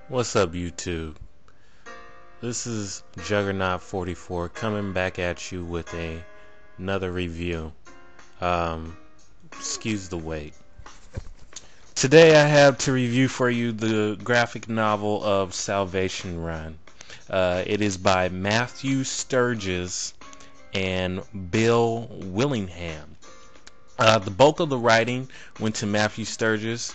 What's up, YouTube? This is Juggernaut44 coming back at you with another review. Excuse the wait. Today I have to review for you the graphic novel of Salvation Run. It is by Mathew Sturges and Bill Willingham. The bulk of the writing went to Mathew Sturges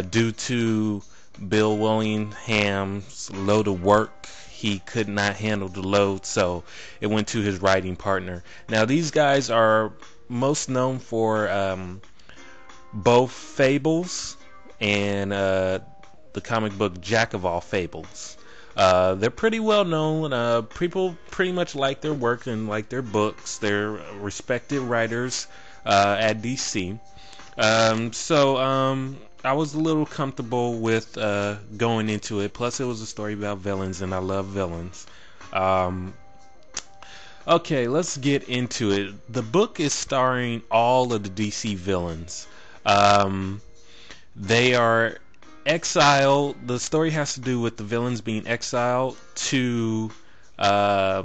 due to Bill Willingham's load of work. He could not handle the load, so it went to his writing partner. Now, these guys are most known for both Fables and the comic book Jack of All Fables. They're pretty well known. People pretty much like their work and like their books. They're respected writers at DC. I was a little comfortable with going into it. Plus, it was a story about villains, and I love villains. Okay, let's get into it. The book is starring all of the DC villains. They are exiled. The story has to do with the villains being exiled to a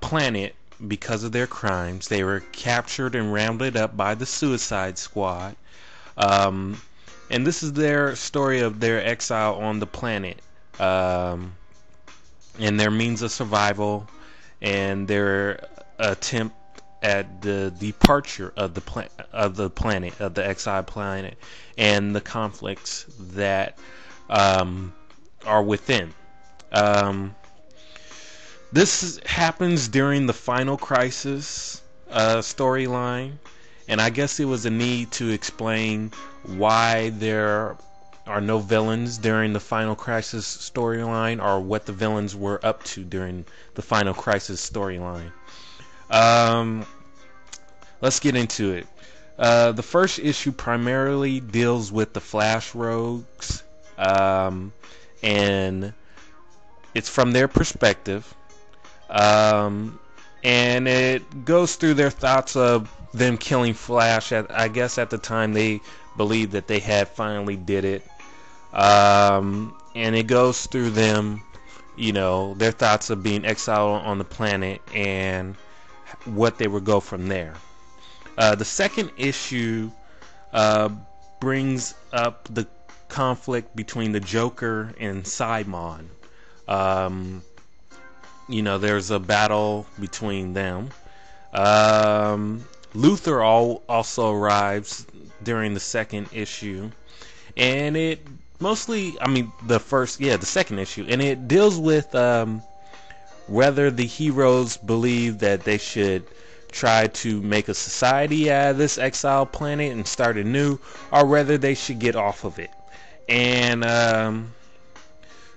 planet because of their crimes. They were captured and rounded up by the Suicide Squad. And this is their story of their exile on the planet, and their means of survival, and their attempt at the departure of the planet, of the exiled planet, and the conflicts that are within. This happens during the Final Crisis storyline, and I guess it was a need to explain why there are no villains during the Final Crisis storyline, or what the villains were up to during the Final Crisis storyline. Let's get into it. The first issue primarily deals with the Flash Rogues, and it's from their perspective. And it goes through their thoughts of them killing Flash. I guess at the time they believed that they had finally did it. And it goes through them, their thoughts of being exiled on the planet and what they would go from there. The second issue brings up the conflict between the Joker and Simon. There's a battle between them. Luther also arrives during the second issue, and it mostly, the second issue, and it deals with whether the heroes believe that they should try to make a society out of this exiled planet and start anew, or whether they should get off of it. And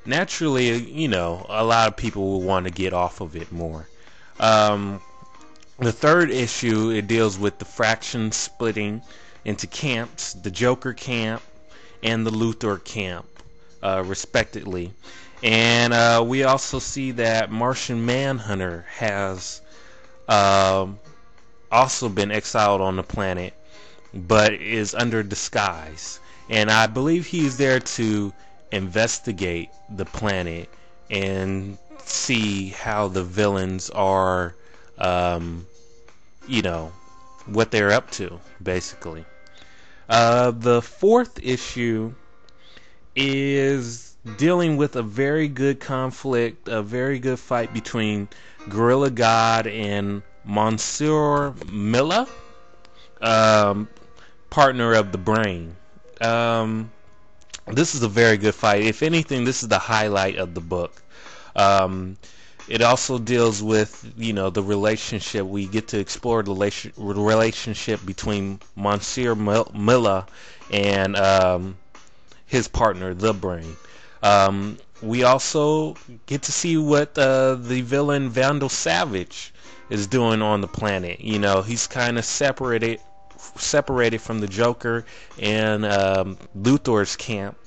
naturally, a lot of people will want to get off of it more. The third issue, it deals with the faction splitting into camps, the Joker camp and the Luthor camp, respectively. And we also see that Martian Manhunter has also been exiled on the planet, but is under disguise. And I believe he's there to investigate the planet and see how the villains are, what they're up to, basically. The fourth issue is dealing with a very good conflict, a very good fight between Gorilla God and Monsieur Miller, partner of the Brain. This is a very good fight. If anything, this is the highlight of the book. It also deals with, the relationship. We get to explore the relationship between Monsieur Miller and his partner, the Brain. We also get to see what the villain Vandal Savage is doing on the planet. He's kind of separated from the Joker and Luthor's camp,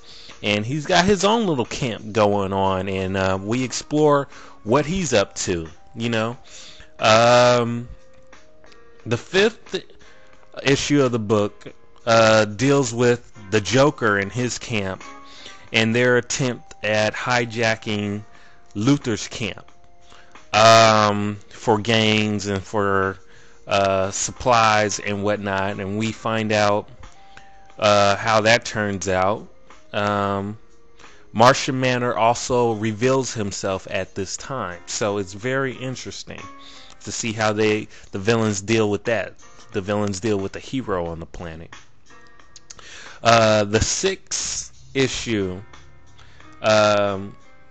and he's got his own little camp going on, and we explore what he's up to. The fifth issue of the book deals with the Joker and his camp, and their attempt at hijacking Luther's camp for gains and for supplies and whatnot, and we find out how that turns out. Martian Manor also reveals himself at this time, so it's very interesting to see how the villains deal with that. The villains deal with the hero on the planet. The 6th issue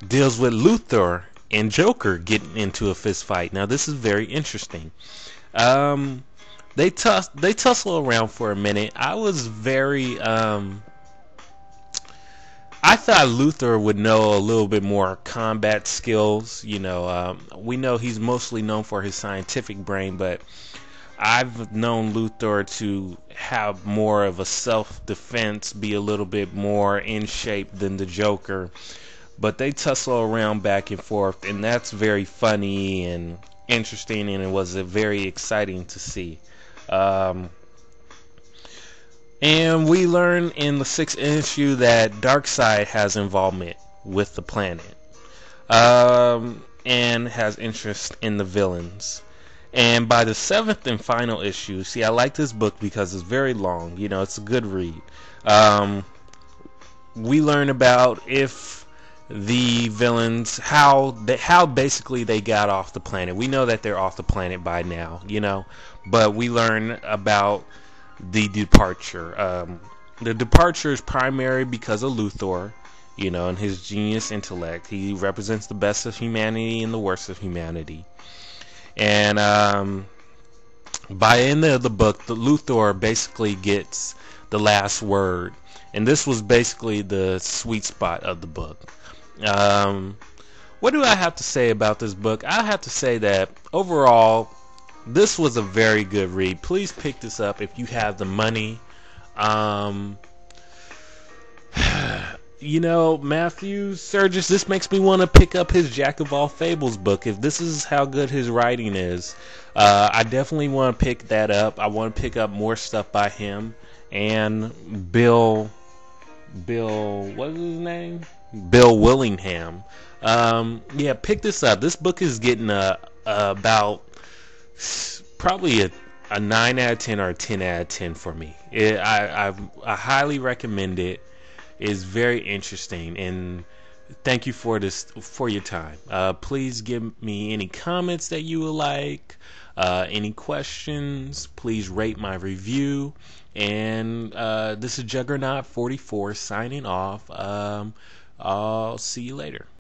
deals with Luthor and Joker getting into a fist fight. Now this is very interesting. They tussle around for a minute. I was very I thought Luthor would know a little bit more combat skills. You know, we know he's mostly known for his scientific brain, but I've known Luthor to have more of a self-defense, be a little bit more in shape than the Joker. But they tussle around back and forth, and that's very funny and interesting, and it was very exciting to see. And we learn in the 6th issue that Darkseid has involvement with the planet, and has interest in the villains. And by the 7th and final issue, see, I like this book because it's very long. You know, it's a good read. We learn about if the villains, how basically they got off the planet. We know that they're off the planet by now, you know, but we learn about the departure. The departure is primary because of Luthor, you know, and his genius intellect. He represents the best of humanity and the worst of humanity. And by the end of the book, the Luthor basically gets the last word, and this was basically the sweet spot of the book. What do I have to say about this book? I have to say that overall, this was a very good read. Please pick this up if you have the money. You know, Mathew Sturges, this makes me want to pick up his Jack of All Fables book. If this is how good his writing is, I definitely want to pick that up. I want to pick up more stuff by him and Bill, what is his name? Bill Willingham. Yeah, pick this up. This book is getting about probably a 9 out of 10 or a 10 out of 10 for me. I highly recommend it. It's very interesting, and thank you for your time. Please give me any comments that you would like, any questions. Please rate my review. And this is Juggernaut 44 signing off. I'll see you later.